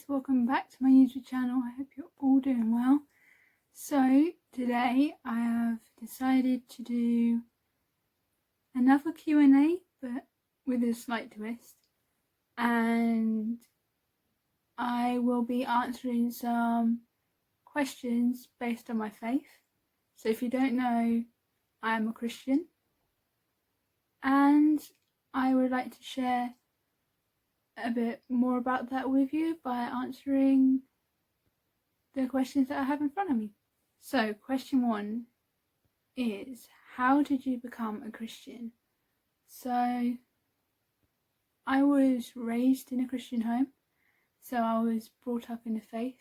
guys, welcome back to my YouTube channel. I hope you're all doing well. So today I have decided to do another Q&A but with a slight twist, and I will be answering some questions based on my faith. So if you don't know, I am a Christian and I would like to share a bit more about that with you by answering the questions that I have in front of me. So question 1 is, how did you become a Christian? So I was raised in a Christian home, so I was brought up in the faith.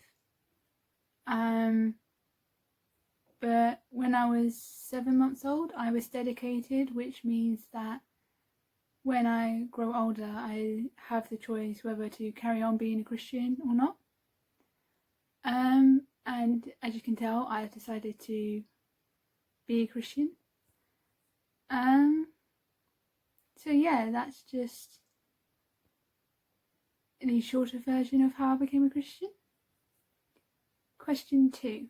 But when I was 7 months old, I was dedicated, which means that when I grow older, I have the choice whether to carry on being a Christian or not. And as you can tell, I decided to be a Christian. So yeah, that's just the shorter version of how I became a Christian. Question 2.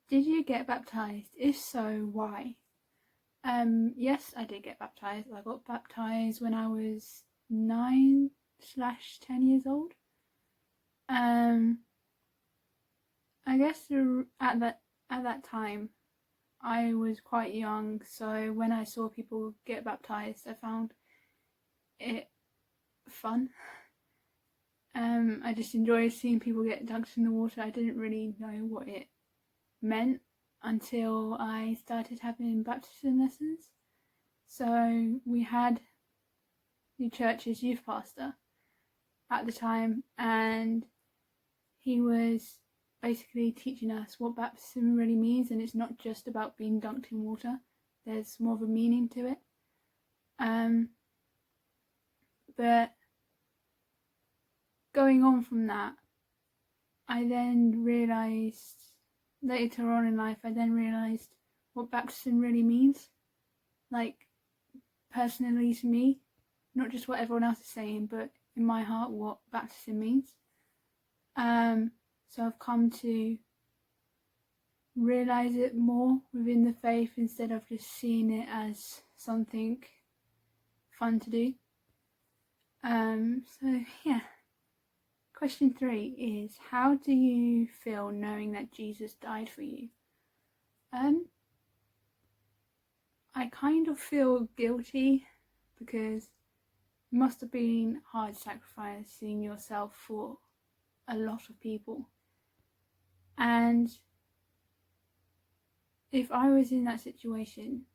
Did you get baptized? If so, why? Yes, I did get baptized. I got baptized when I was 9/10 years old. I guess at that time I was quite young, so when I saw people get baptized, I found it fun. I just enjoyed seeing people get dunked in the water. I didn't really know what it meant until I started having baptism lessons. So we had the church's youth pastor at the time, and he was basically teaching us what baptism really means, and it's not just about being dunked in water. There's more of a meaning to it. But going on from that, I then realised later on in life, what baptism really means. Like, personally to me, not just what everyone else is saying, but in my heart, what baptism means. So I've come to realise it more within the faith instead of just seeing it as something fun to do. So yeah. Question 3 is, how do you feel knowing that Jesus died for you? I kind of feel guilty because it must have been hard sacrificing yourself for a lot of people. And if I was in that situation,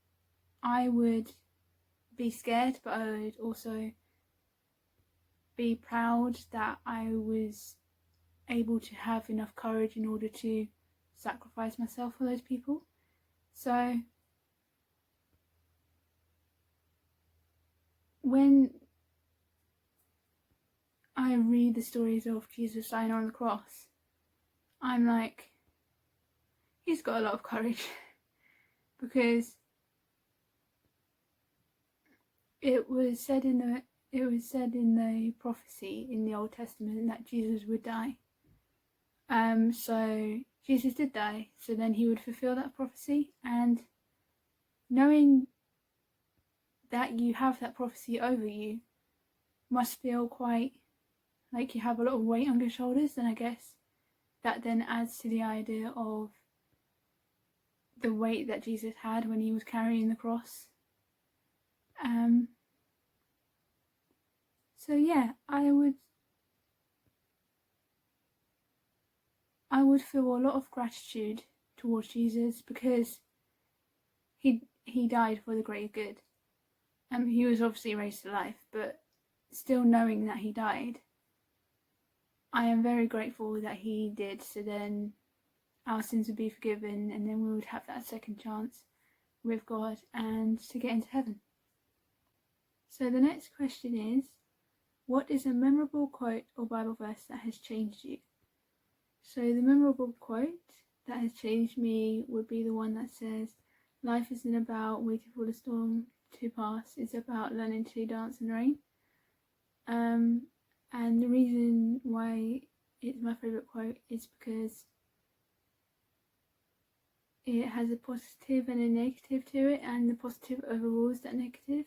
I would be scared, but I would also be proud that I was able to have enough courage in order to sacrifice myself for those people. So when I read the stories of Jesus dying on the cross, I'm like, he's got a lot of courage. Because it was said in the prophecy in the Old Testament that Jesus would die. So Jesus did die, so then he would fulfill that prophecy, and knowing that you have that prophecy over you must feel quite like you have a lot of weight on your shoulders, and I guess that then adds to the idea of the weight that Jesus had when he was carrying the cross. So yeah, I would feel a lot of gratitude towards Jesus because he died for the greater good. He was obviously raised to life, but still knowing that he died, I am very grateful that he did, so then our sins would be forgiven, and then we would have that second chance with God and to get into heaven. So the next question is, what is a memorable quote or Bible verse that has changed you? So the memorable quote that has changed me would be the one that says, life isn't about waiting for the storm to pass, it's about learning to dance in the rain. And the reason why it's my favourite quote is because it has a positive and a negative to it, and the positive overrules that negative.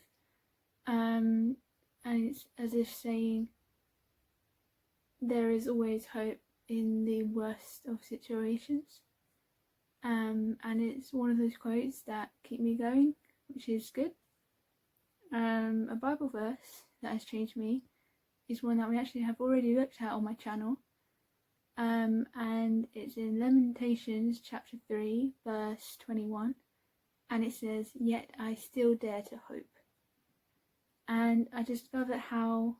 And it's as if saying there is always hope in the worst of situations. And it's one of those quotes that keep me going, which is good. A Bible verse that has changed me is one that we actually have already looked at on my channel. And it's in Lamentations chapter 3 verse 21, and it says, "Yet I still dare to hope." And I just love it how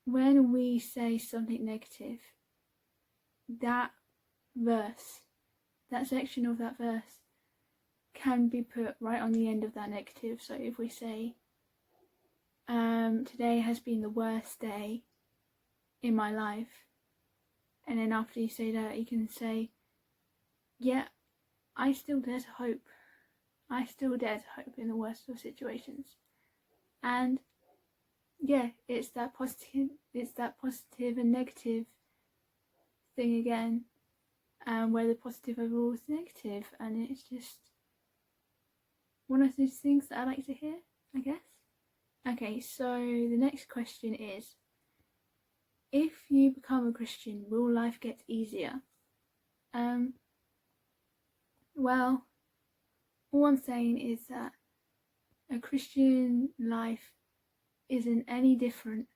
when we say something negative, that verse, that section of that verse can be put right on the end of that negative. So if we say, today has been the worst day in my life, and then after you say that, you can say, yeah, I still dare to hope. I still dare to hope in the worst of situations. And yeah, it's that positive and negative thing again, where the positive overrules the negative, and it's just one of those things that I like to hear, I guess. Okay, so the next question is, if you become a Christian, will life get easier? Well, all I'm saying is that a Christian life isn't any different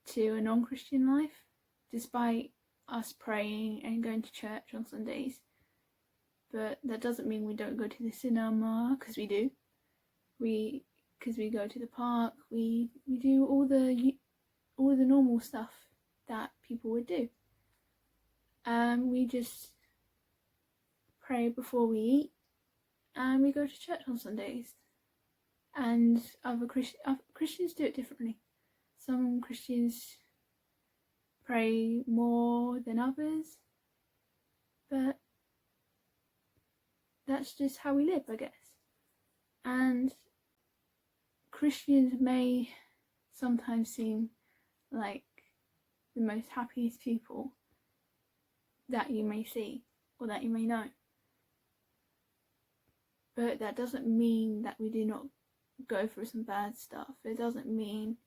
to a non-Christian life, despite us praying and going to church on Sundays. But that doesn't mean we don't go to the cinema, because we do. Because we go to the park, we do all the normal stuff that people would do. We just pray before we eat, and we go to church on Sundays. And other Christians do it differently. Some Christians pray more than others, but that's just how we live, I guess. And Christians may sometimes seem like the most happiest people that you may see or that you may know, but that doesn't mean that we do not go through some bad stuff. It doesn't mean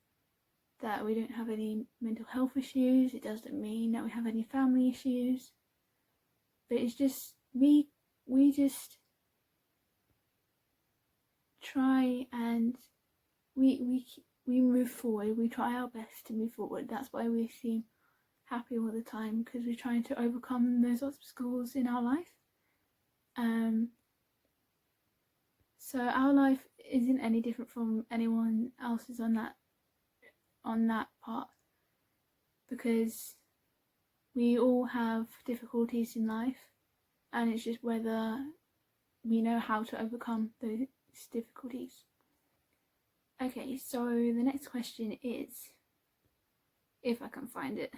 that we don't have any mental health issues. It doesn't mean that we have any family issues. But it's just we just try and we move forward. We try our best to move forward. That's why we seem happy all the time, because we're trying to overcome those obstacles in our life. So our life isn't any different from anyone else's on that part, because we all have difficulties in life, and it's just whether we know how to overcome those difficulties. Okay, so the next question is, if I can find it,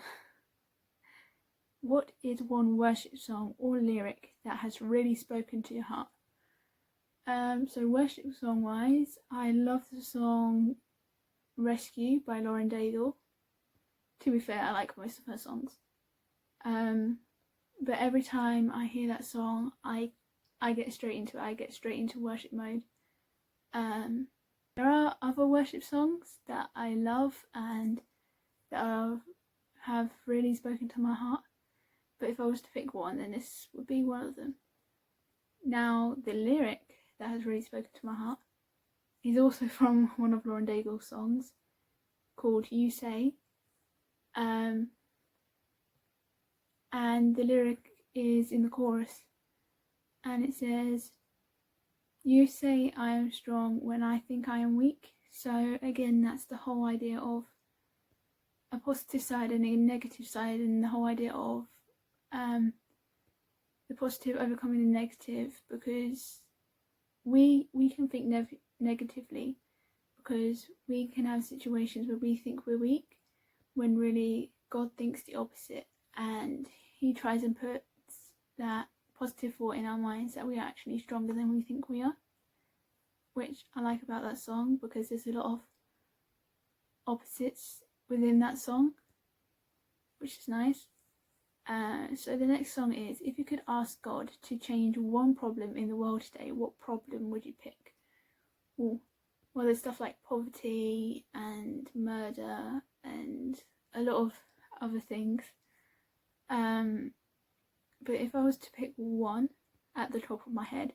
what is one worship song or lyric that has really spoken to your heart? So worship song wise, I love the song Rescue by Lauren Daigle. To be fair, I like most of her songs. But every time I hear that song, I get straight into it. I get straight into worship mode. There are other worship songs that I love and that have really spoken to my heart. But if I was to pick one, then this would be one of them. Now, the lyric that has really spoken to my heart is also from one of Lauren Daigle's songs called You Say. And the lyric is in the chorus, and it says, "You say I am strong when I think I am weak." So again, that's the whole idea of a positive side and a negative side, and the whole idea of the positive overcoming the negative, because we can think negatively, because we can have situations where we think we're weak when really God thinks the opposite, and he tries and puts that positive thought in our minds that we are actually stronger than we think we are, which I like about that song, because there's a lot of opposites within that song. which is nice. So the next song is, if you could ask God to change one problem in the world today, what problem would you pick? Ooh. Well, there's stuff like poverty and murder and a lot of other things. But if I was to pick one at the top of my head,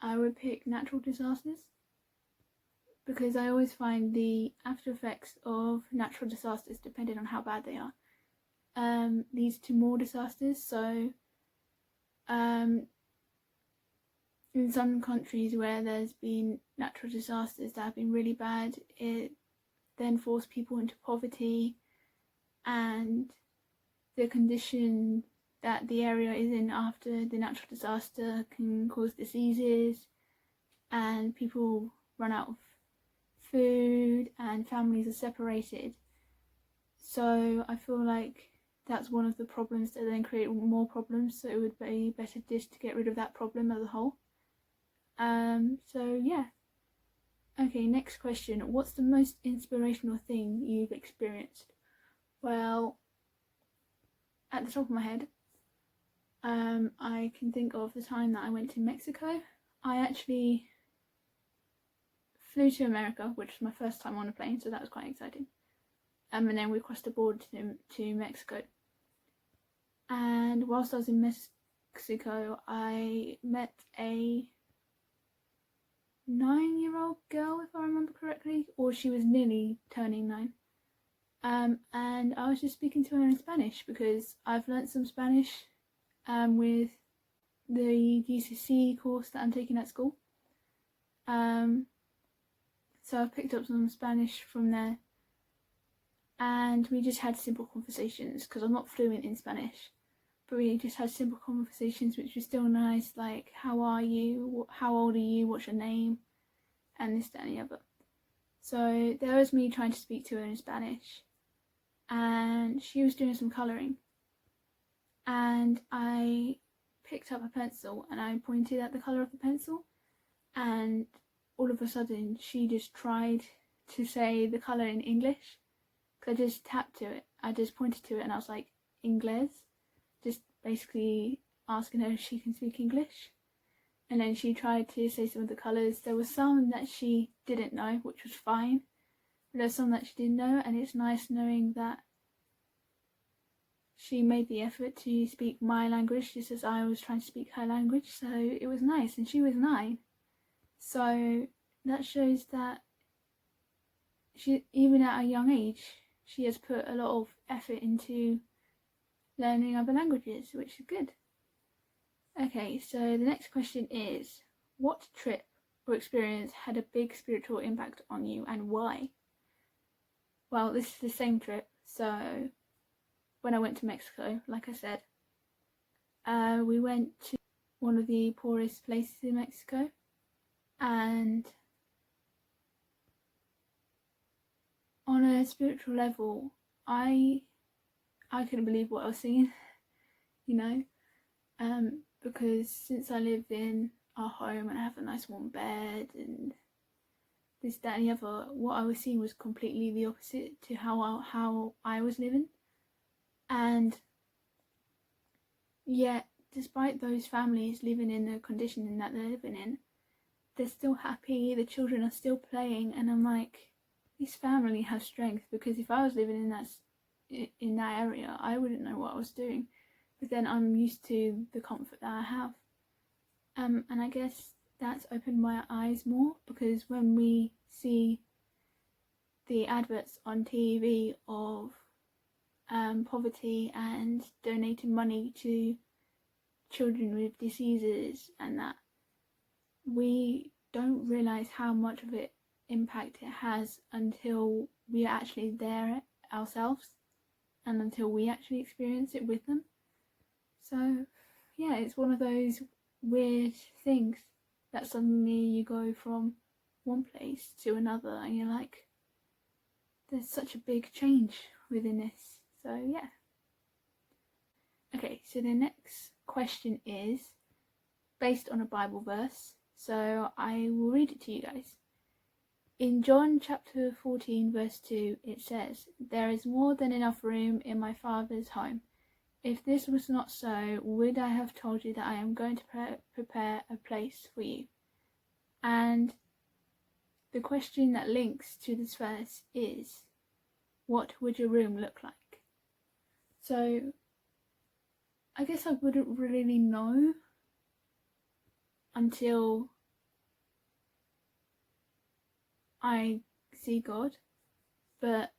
I would pick natural disasters, because I always find the after effects of natural disasters, depending on how bad they are, leads to more disasters. So in some countries where there's been natural disasters that have been really bad, it then forces people into poverty, and the condition that the area is in after the natural disaster can cause diseases, and people run out of food and families are separated. So I feel like that's one of the problems that then create more problems, so it would be better just to get rid of that problem as a whole. So yeah. Okay, next question. What's the most inspirational thing you've experienced? Well, at the top of my head, I can think of the time that I went to Mexico. I actually flew to America, which was my first time on a plane, so that was quite exciting. And then we crossed the border to Mexico. And whilst I was in Mexico, I met a 9-year-old girl, if I remember correctly, or she was nearly turning 9. And I was just speaking to her in Spanish, because I've learnt some Spanish with the GCSE course that I'm taking at school. So I've picked up some Spanish from there, and we just had simple conversations, because I'm not fluent in Spanish, but we just had simple conversations which were still nice, like, how are you, how old are you, what's your name, and this, that and the other. So there was me trying to speak to her in Spanish, and she was doing some colouring, and I picked up a pencil and I pointed at the colour of the pencil, and all of a sudden she just tried to say the colour in English, because I just tapped to it, I just pointed to it and I was like, Inglés, just basically asking her if she can speak English. And then she tried to say some of the colours. There was some that she didn't know, which was fine, but there's some that she didn't know, and it's nice knowing that she made the effort to speak my language just as I was trying to speak her language. So it was nice, and she was 9. So that shows that she, even at a young age, she has put a lot of effort into learning other languages, which is good. Okay, so the next question is, what trip or experience had a big spiritual impact on you, and why? Well, this is the same trip. So when I went to Mexico, like I said, we went to one of the poorest places in Mexico, and on a spiritual level, I couldn't believe what I was seeing, you know, because since I live in our home and I have a nice warm bed and this, that and the other, what I was seeing was completely the opposite to how I was living. And yet, despite those families living in the condition that they're living in, they're still happy, the children are still playing, and I'm like, this family has strength, because if I was living in that area, I wouldn't know what I was doing. But then I'm used to the comfort that I have. And I guess that's opened my eyes more, because when we see the adverts on TV of poverty and donating money to children with diseases and that, we don't realise how much of it impact it has until we are actually there ourselves, and until we actually experience it with them. So yeah, it's one of those weird things that suddenly you go from one place to another and you're like, there's such a big change within this. So yeah. Okay, so the next question is based on a Bible verse, so I will read it to you guys. In John chapter 14 verse 2 it says, "There is more than enough room in my Father's home. If this was not so, would I have told you that I am going to prepare a place for you?" And the question that links to this verse is, what would your room look like? So I guess I wouldn't really know until I see God, but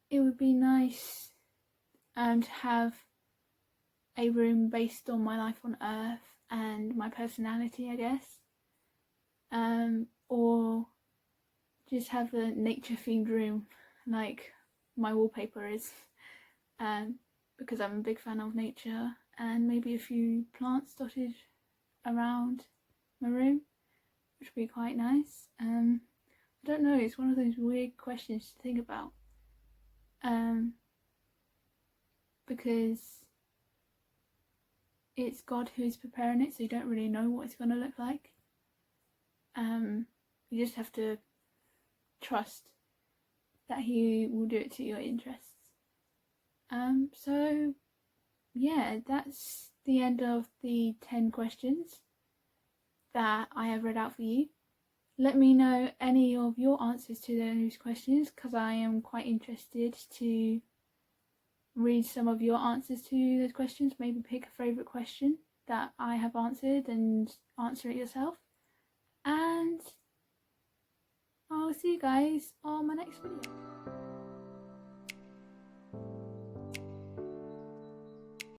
it would be nice to have a room based on my life on earth and my personality, I guess, or just have a nature themed room like my wallpaper is, because I'm a big fan of nature, and maybe a few plants dotted around my room, which would be quite nice. I don't know, it's one of those weird questions to think about, because it's God who's preparing it, so you don't really know what it's going to look like. You just have to trust that He will do it to your interests. So yeah, that's the end of the 10 questions that I have read out for you. Let me know any of your answers to those questions, because I am quite interested to read some of your answers to those questions. Maybe pick a favourite question that I have answered and answer it yourself. And I'll see you guys on my next video.